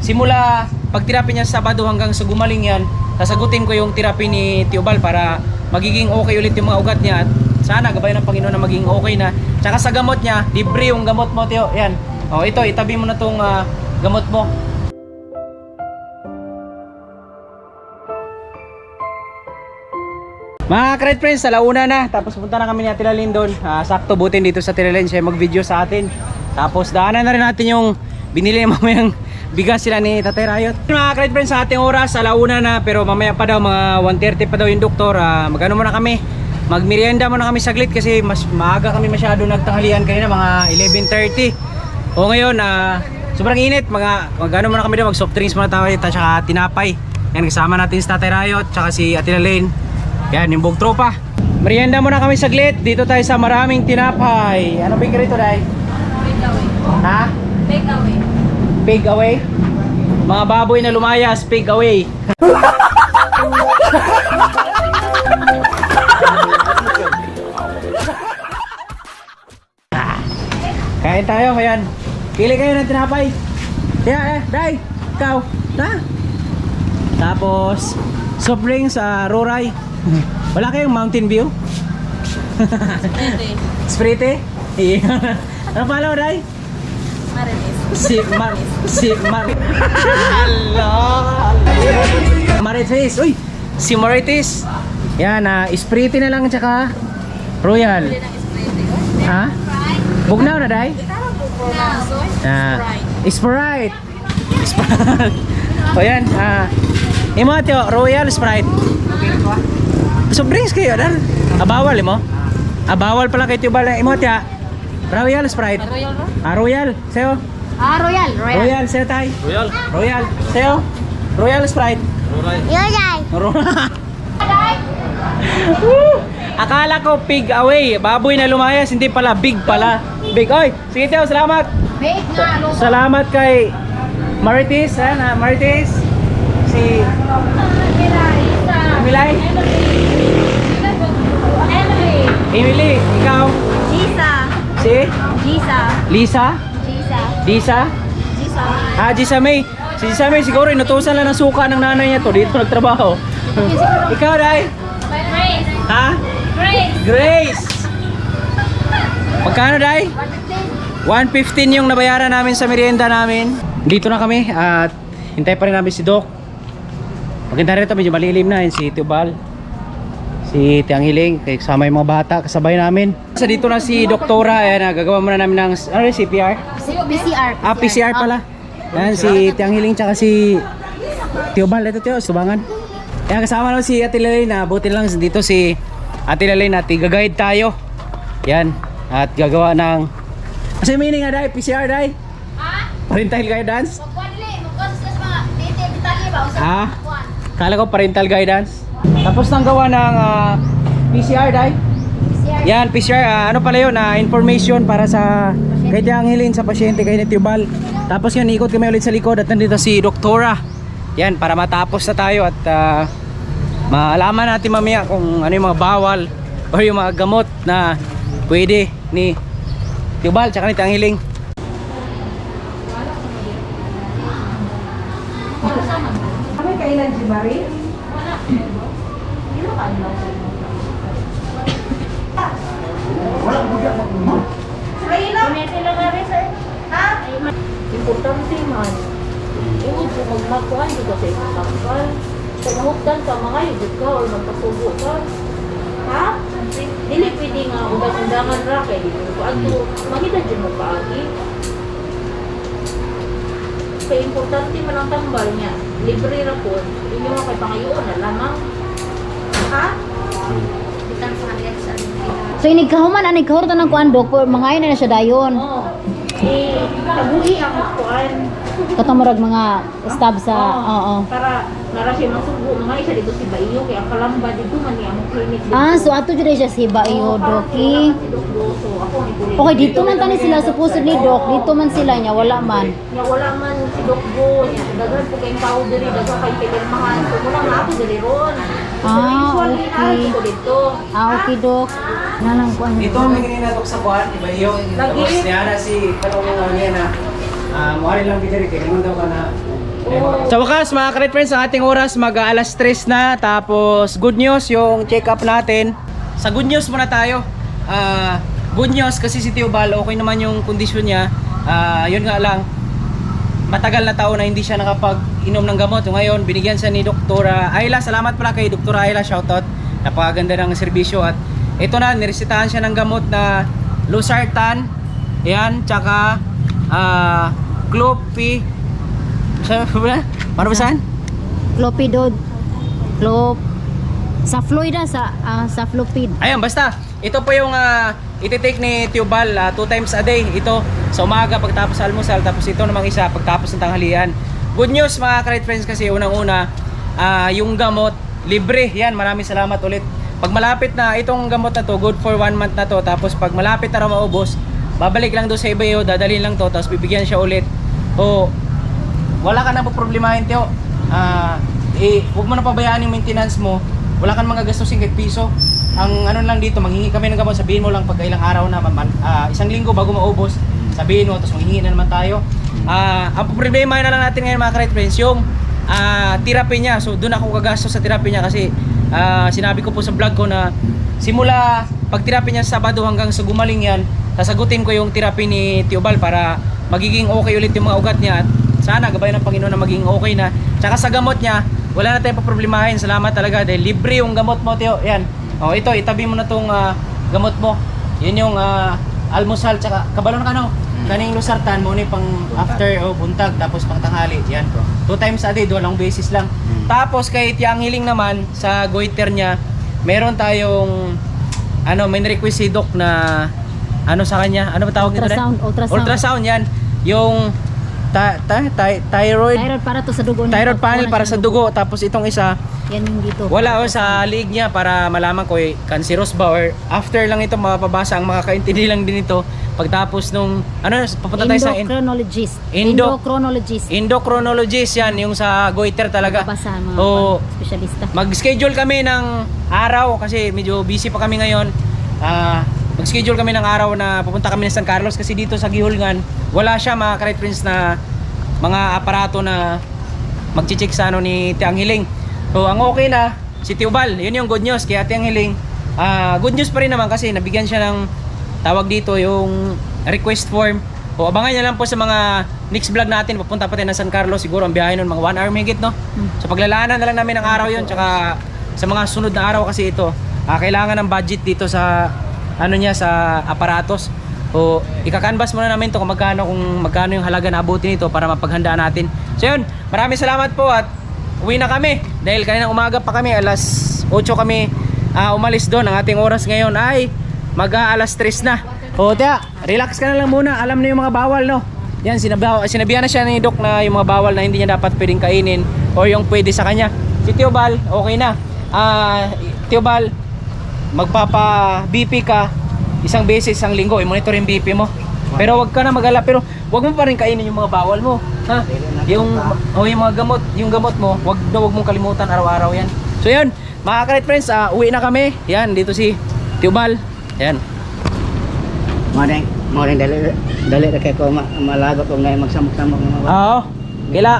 simula pag-therapy niya sa Sabado hanggang sa gumaling yan, sasagutin ko yung therapy ni Tio Bal para magiging okay ulit yung mga ugat niya at sana gabayan ng Panginoon na maging okay na. Tsaka sa gamot niya, libre yung gamot mo, Tio. Yan. Oh, ito, itabi mo na tong gamot mo. Mga ka-Red Friends, alauna na. Tapos punta na kami ni Ate Lalyn doon. Sakto butin dito sa Ate Lalyn siya mag-video sa atin. Tapos daanan na rin natin yung binili mamayang bigas sila ni Tatay Rayot. Mga ka-Red Friends, sa ating oras, alauna na. Pero mamaya pa daw, mga 1:30 pa daw yung doktor. Magano muna kami. Magmerienda muna kami saglit kasi mas maaga kami masyado nagtanghalian kanina, mga 11:30. O ngayon, sobrang init. Magano muna kami daw, mag soft drinks muna tayo at saka tinapay. Yan, kasama natin si Tatay Rayot, tsaka si Ate Lalyn. Yan, yung buong tropa. Merienda muna kami saglit. Dito tayo sa Maraming Tinapay. Ano bakery ito, Day? Take away. Ha? Take away. Pig away? Mga baboy na lumayas, pig away. Kain tayo, ayan. Pili kayo ng tinapay. Kaya, Day, ikaw. Ha? Tapos, soft drinks sa Roray. Wala kayong Mountain View? Sprite? Ano pala mo, Day? Marites. Uy, si Marites. Yan, Sprite na lang tsaka Royal. Ha? Bugnaw na, Day? Sprite. O yan, imo Tio, Royal Sprite. Soft drinks kayo, dar? Bawal mo? Bawal pala kay Tio Bal. Imo Tio, Royal Sprite. Royal, sayo. Royal. Royal, sayo tay. Royal, sayo. Royal Sprite. Royal. Akala ko pig away, baboy na lumayas, hindi pala, big pala. Big, oy, sige Tio, salamat. Big nga, logo. Salamat kay Marites, Marites. Si Emily. Emily, ikaw? Gisa. Si Gisa. Lisa? Gisa. Disa? Gisa. Gisa May. Si Gisa May siguro inutusan lang ng suka ng nanay niya to, dito nagtrabaho. Ikaw, Day? Grace. Ha? Grace. Grace! Magkano, Day? 115 yung nabayaran namin sa merienda namin. Dito na kami at hintay pa rin namin si Doc. Maganda rin ito, medyo malilim na. Yun si Tio Bal, si Tiang Hiling, kasama yung mga bata, kasabay namin. Sa dito na si Doktora, ayan, gagawa muna namin ng CPR? PCR. PCR pala. Ayan, si Tiang Hiling tsaka si Tio Bal. Ito Tio, subangan. Ayan, kasama naman si Ate Lalyn. Buti lang dito si Ate Lalyn at i-guide tayo. Yan, at gagawa ng... Kasi meaning nga, Day? PCR, Day? Ha? Parental guidance? Magkonsist mga detalye ba? Ha? Kala ko parental guidance. Tapos nang gawa ng PCR, Day? PCR. Yan, PCR, ano pala yun, information para sa kay Tiang Hiling, sa pasyente, kay Tio Bal. Tapos yun, ikot kami ulit sa likod at nandito si Doktora. Yan, para matapos na tayo at maalaman natin mamaya kung ano yung mga bawal o yung mga gamot na pwede ni Tio Bal tsaka ni Tiang Hiling. Kami kailan si Barry? Importante man. Iwag po magmakuan dito sa ikakakal. Pagmahukdan ka, mga yugod ka o magpasubo ka. Ha? Dili pwede nga ugat-undangan ra kay dito. Paano makita dyan mo paagi? Kaya importante man ang tambal niya. Libre ra po. Hindi mo kay pangayoon na lamang. Ha? So inigkahuman ani kahurtan ng kuan dok, mga ayun na siya dayon. Oo. Tabuhi ang kuan. Katamurag mga stab sa Para nara siya masubo mga isa dito si Baiyo kaya ang kalamba dito man niya ang clinic dito. So ato jud siya si Baiyo doki. So ako ni Bulit. Okay, dito man tani sila supposedly dok. Dito man sila nya wala man. Nya wala man si Doc Bo, nya daghan po kayong tao diri, daghan kay pirmahan. So muna nga ako diri ron. Usually okay. ko dito. Okay dok. Nalang kuan. Ito ang mga ninatok sa kuhan, iba yung Lagi. tapos niya na si kanong niya na muari lang kita rin, kaya naman daw ka na Sa wakas mga ka-Red Friends, ang ating oras mag-alas 3 na. Tapos good news yung check up natin. Sa good news muna tayo. Good news kasi si Tio Bal, okay naman yung kondisyon niya. Yun nga lang, matagal na taon na hindi siya nakapag-inom ng gamot. Ngayon, binigyan siya ni Dr. Ayla. Salamat pala kay Dr. Ayla, shoutout. Napakaganda ng serbisyo. At ito na, niresetahan siya ng gamot na Losartan. Yan, tsaka Clopi. Paano ba saan? Clopidod. Sa Floyd na, sa Flopid. Ayan, basta. Ito po yung iti-take ni Tio Bal 2 times a day. Ito sa umaga pagtapos sa almusal, tapos ito namang isa pagtapos ng tanghalian. Good news mga ka-Red Friends kasi unang-una, yung gamot libre. Yan, maraming salamat ulit. Pag malapit na itong gamot na to, good for 1 month na to. Tapos pag malapit na raw maubos, babalik lang doon sa iba, dadalhin lang to, tapos bibigyan siya ulit. O wala ka na po problemahin, Tio. Huwag mo na pabayaan yung maintenance mo. Wala kang mga gastusin kahit piso. Ang ano lang dito, manghingi kami ng gamot, sabihin mo lang pag ilang araw na, isang linggo bago maubos, sabihin mo, tapos manghingi na naman tayo. Ang problema na lang natin ngayon mga ka-Red Friends, yung therapy niya. So doon ako gagastos sa therapy niya kasi sinabi ko po sa vlog ko na simula pag therapy niya sa Sabado hanggang sa gumaling yan, sasagutin ko yung therapy ni Tio Bal para magiging okay ulit yung mga ugat niya. At sana gabayan ng Panginoon na maging okay na. Tsaka sa gamot niya, wala na tayong paproblemahin. Salamat talaga dahil libre yung gamot mo, Tio. Yan. O ito, itabi mo na tong gamot mo. Yun yung almusal tsaka kabalon ka no. Kaning Losartan mo ni pang after o buntag tapos pang tanghali. Yan. 2 times a day, 2 beses lang. Tapos kay Tiang Hiling naman sa goiter niya, meron tayong may request si Doc na sa kanya. Ano ba tawag nito? Ultrasound yan. Yung thyroid para to sa dugo niya. Thyroid panel para sa dugo. Tapos itong isa, yan yung dito. wala sa leeg niya para malaman ko cancerous ba or after lang ito mapapabasa. Ang makakaintindi lang din ito pagtapos nung papunta tayo sa endocrinologist yan, yung sa goiter talaga. Babasa mga espesyalista. Mag-schedule kami ng araw kasi medyo busy pa kami ngayon. Mag-schedule kami ng araw na pupunta kami ng San Carlos kasi dito sa Gihulgan wala siya mga ka-Red Friends na mga aparato na mag-check sa ni Tiang Hiling. So ang okay na si Tio Bal, yun yung good news kaya Tiang Hiling. Good news pa rin naman kasi nabigyan siya ng tawag dito yung request form. O abangan niya lang po sa mga next vlog natin. Pupunta pa tayo ng San Carlos, siguro ang biyahe nun mga 1 hour mahigit, no? So paglalaanan na lang namin ng araw yun, tsaka sa mga sunod na araw kasi ito kailangan ng budget dito sa sa aparatos. O ika-canvas muna namin to kung magkano yung halaga na abutin nito para mapaghandaan natin. So yun, maraming salamat po at uwi na kami dahil kaninang umaga pa kami, alas 8 kami umalis doon. Ang ating oras ngayon ay mag-alas 3 na. O tiya, relax ka na lang muna. Alam na yung mga bawal, no? Yan, sinabihan na siya ni Doc na yung mga bawal na hindi niya dapat pwedeng kainin o yung pwede sa kanya. Si Tio Bal, okay na. Tio Bal, magpapa-BP ka isang beses isang linggo, i-monitor yung BP mo. Pero wag ka na mag-alala, pero wag mo pa rin kainin yung mga bawal mo, ha? Yung mga gamot, yung gamot mo, wag mong kalimutan araw-araw yan. So yun, mga ka-Red Friends, uwi na kami. Yan, dito si Tio Bal. Yan. Morning dali ra kay ko malagot og nay magsamok-samok mga Oo.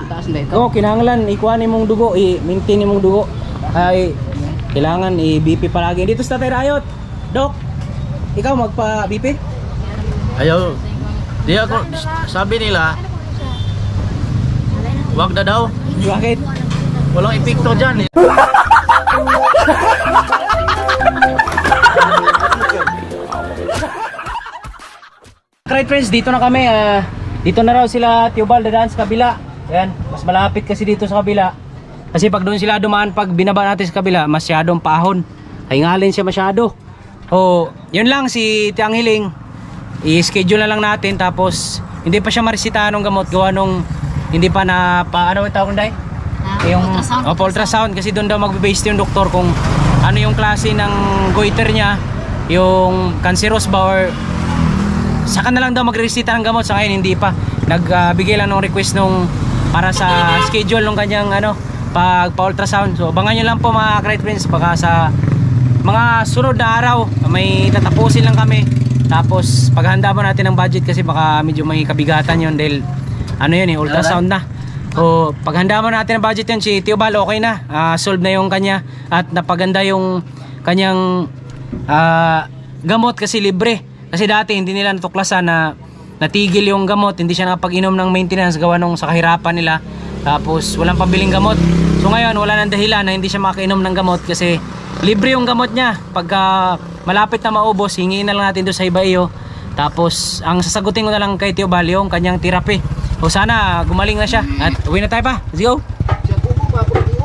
taas na ito. Kinahanglan ikuan imong dugo, i-maintain imong dugo. Ay kailangan i-BP palagi. Dito sa Tatay Rayot. Doc, ikaw magpa-BP? Ayaw. Di ako sabi nila wag na daw. Bakit? Walang epekto diyan. Right friends, dito na kami. Dito na raw sila Tio Bal dadaan sa kabila. Ayan, mas malapit kasi dito sa kabila. Kasi pag doon sila dumaan, pag binaba natin sa kabila, masyadong pahon. Hingalin siya masyado. O, yun lang si Tiang Hiling. I-schedule na lang natin tapos hindi pa siya maresitahan ng gamot gawa nung hindi pa na ano tawag nday? Yung ultrasound kasi doon daw magbe-base yung doktor kung ano yung klase ng goiter niya, yung cancerous ba or saka na lang daw magresita ng gamot. Sa ngayon hindi pa. Nagbigay lang ng request nung para sa schedule ng kanyang pag pa-ultrasound. So abangan nyo lang po mga ka-Red Friends, baka sa mga sunod na araw may tatapusin lang kami. Tapos paghanda mo natin ng budget kasi baka medyo may kabigatan yun dahil yun ultrasound na. O paghanda mo natin ang budget yun, si Tio Bal okay na. Solve na yung kanya at napaganda yung kanyang gamot kasi libre. Kasi dati hindi nila natuklasan na natigil yung gamot, hindi siya nakapag-inom ng maintenance gawa nung sa kahirapan nila. Tapos walang pabiling gamot. So ngayon wala nang dahilan na hindi siya makainom ng gamot kasi libre yung gamot niya. Pagka malapit na maubos, hingin na lang natin doon sa iba iyo. Tapos ang sasagutin ko na lang kay Tio Bal yung kanyang therapy. O sana gumaling na siya. At uwi na tayo pa. Let's go.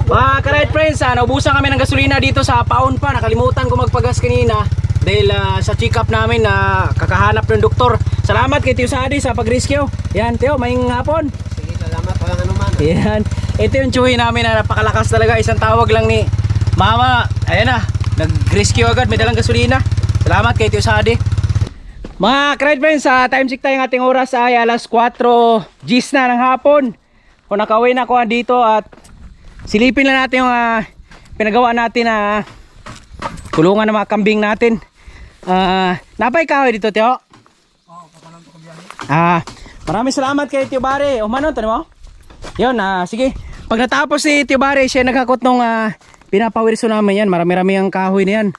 Mga ka-ride friends, naubusan kami ng gasolina dito sa Paon pa. Nakalimutan ko magpagas kanina dahil sa check-up namin na kakahanap ng doktor. Salamat kay Tio Sadi sa pag-rescue. Yan Tio, maing hapon. Sige, salamat. Walang anuman. Yan. Ito yung tsuhi namin na napakalakas talaga. Isang tawag lang ni Mama. Ayan na, nag-rescue agad. May dalang gasolina. Salamat kay Tio Sadi. Mga ka-ride friends, time check tayo ng ating oras ay alas 4 Gs na ng hapon. O nakauwi na ako dito at silipin lang natin yung pinagawa natin na kulungan ng mga kambing natin. Napay kahoy dito, Tio? Maraming salamat kay Tio Bare. O manon, tanong mo? Yun, sige. Pag natapos si Tio Bare, siya naghakot nung pinapawirso namin yan. Marami-rami ang kahoy na yan.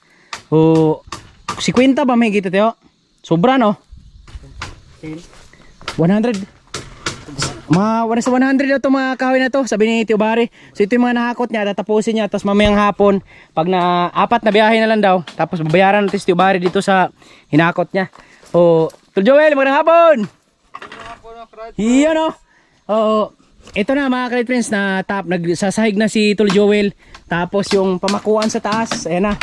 O, 50 ba may kita, Tio? Sobra, no? 100. Mga 100 na ito mga kahoy na to, sabi ni Tio Bare. So ito yung mga nahakot niya, tatapusin niya. Tapos mamayang hapon, pag na 4 na biyahe na lang daw, tapos babayaran natin si Tio Bare dito sa hinakot niya. O, Tol Joel, magandang hapon! Iyan, no? Oo. Ito na mga ka-ride friends, na nagsasahig na si Tol Joel. Tapos yung pamakuan sa taas, ayan na.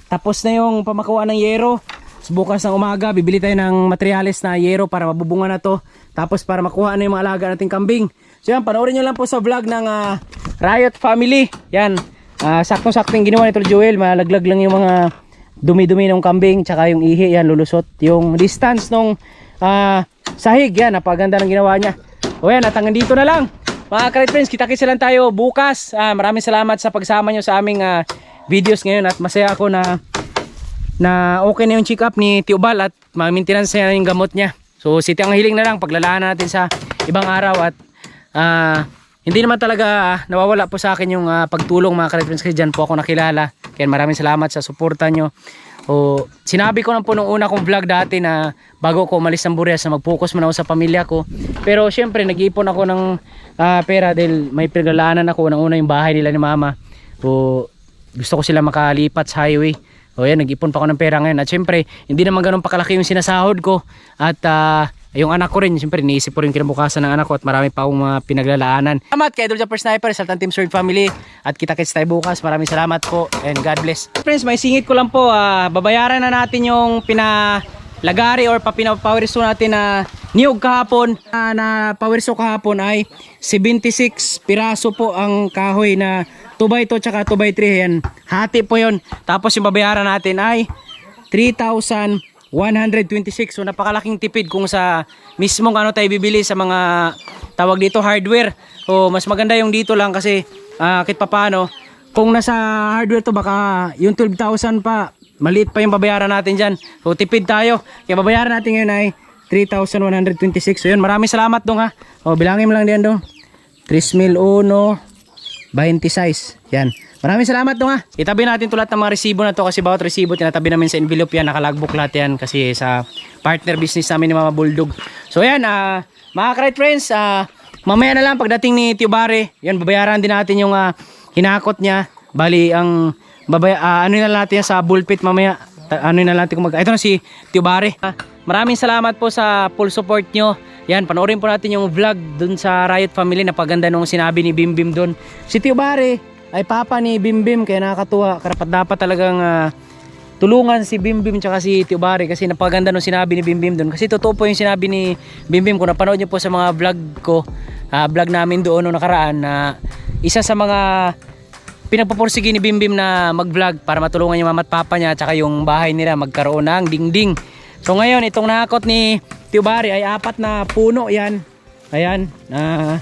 Tapos na yung pamakuan ng yero. Bukas ng umaga, bibili tayo ng materyales na yero para mabubunga na to. Tapos para makuha na yung mga alaga nating kambing. So yan, panoorin nyo lang po sa vlog ng Riot Family. Yan, saktong-saktong ginawa ni Tol Joel. Malaglag lang yung mga dumi-dumi ng kambing, tsaka yung ihi, yan, lulusot. Yung distance nung sahig, yan, napaganda ng ginawa niya. O yan, at hanggang dito na lang. Mga ka-ride friends, kita-kitsa lang tayo bukas. Maraming salamat sa pagsama nyo sa aming videos ngayon. At masaya ako na okay na yung check up ni Tio Bal at ma-maintenance niya yung gamot niya. So siti ang hiling na lang, paglalaan natin sa ibang araw at hindi naman talaga nawawala po sa akin yung pagtulong mga ka-ride friends kasi dyan po ako nakilala. Kaya maraming salamat sa suporta nyo. O, sinabi ko na po nung una kong vlog dati na bago ko umalis ng Burias na mag-focus muna ako sa pamilya ko. Pero syempre nag-iipon ako ng pera dahil may pinaglalaanan ako. Unang-una yung bahay nila ni Mama. O, gusto ko sila makalipat sa highway. O yan, nag-ipon pa ako ng pera ngayon. At syempre, hindi naman ganun pakalaki yung sinasahod ko. At yung anak ko rin, syempre, niisip ko rin kinabukasan ng anak ko. At marami pa akong mga pinaglalaanan. Salamat kay Idol Japper Sniper, Sultan Team Sword Family. At kita-kits tayo bukas. Maraming salamat po. And God bless. Friends, may singit ko lang po. Babayaran na natin yung pinalagari or pinapawirso natin na niyog kahapon. Na pawirso kahapon ay 76 piraso po ang kahoy na 2x2 tsaka 2x3 yan. Hati po yon. Tapos yung babayaran natin ay 3,126. So napakalaking tipid kung sa mismong ano tayo bibili sa mga tawag dito hardware. O mas maganda yung dito lang kasi kahit papaano kung nasa hardware to baka yung 12,000 pa maliit pa yung babayaran natin dyan. So tipid tayo. Kaya babayaran natin ngayon ay 3,126. So yun, maraming salamat dong ha. O bilangin mo lang diyan dong. 3,001 26. Yan. Maraming salamat dong ha. Itabi natin to lahat ng mga resibo na to kasi bawat resibo tinatabi namin sa envelope yan. Nakalagbook lahat yan kasi sa partner business namin ni Mama Bulldog. So yan, mga ka-ride friends, mamaya na lang pagdating ni Tio Bare, yan, babayaran din natin yung hinakot niya. Bali, ang ano na natin sa bullpit mamaya. Ano na natin kung ito na si Tio Bare. Maraming salamat po sa full support nyo. Yan, panoorin po natin yung vlog dun sa Riot Family. Napaganda nung sinabi ni Bim Bim dun. Si Tio Bare ay papa ni Bim Bim, kaya nakakatuwa. Karapat dapat talagang tulungan si Bim Bim tsaka si Tio Bare kasi napaganda nung sinabi ni Bim Bim dun. Kasi totoo po yung sinabi ni Bim Bim. Kung napanood nyo po sa mga vlog ko, vlog namin doon nung nakaraan na isa sa mga pinagpupursige ni Bim Bim na mag-vlog para matulungan yung mama at papa niya tsaka yung bahay nila magkaroon ng dingding. So ngayon, itong nakakot ni Tio Bare ay 4 na puno yan. Ayan, 4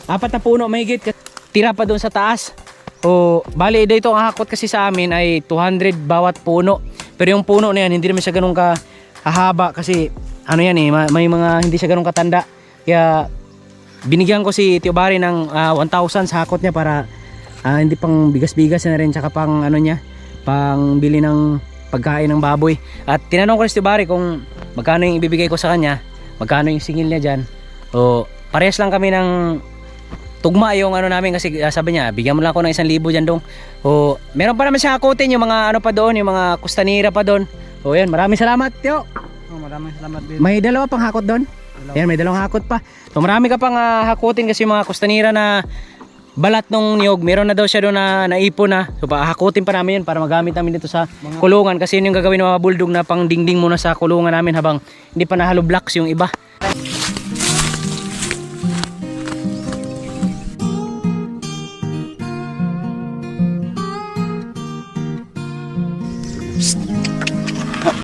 na puno mahigit. Tira pa doon sa taas. O, bali dito ang hakot kasi sa amin ay 200 bawat puno. Pero yung puno na yan, hindi naman siya ganun kahaba kasi ano yan may mga hindi siya ganun katanda. Kaya binigyan ko si Tio Barry ng 1,000 sa hakot niya para hindi pang bigas-bigas na rin, tsaka pang ano niya, pang bili ng pagkain ng baboy. At tinanong ko si Tio Barry kung magkano yung ibibigay ko sa kanya, magkano yung singil niya dyan. O parehas lang kami ng tugma yung ano namin, kasi sabi niya bigyan mo lang ako ng 1,000 dyan dong. O meron pa naman siya hakutin yung mga ano pa doon, yung mga kustanira pa doon. O yan, maraming salamat Tio. Maraming salamat din. May dalawa pang hakot doon. Ayan, may dalawang hakot pa. So marami ka pang hakutin, kasi yung mga kustanira na balat nung niyog, meron na daw siya doon na naipon na. So hakutin pa namin yun para magamit namin dito sa kulungan, kasi yun yung gagawin ng mga bulldog na pang dingding muna sa kulungan namin habang hindi pa nahalo blocks yung iba.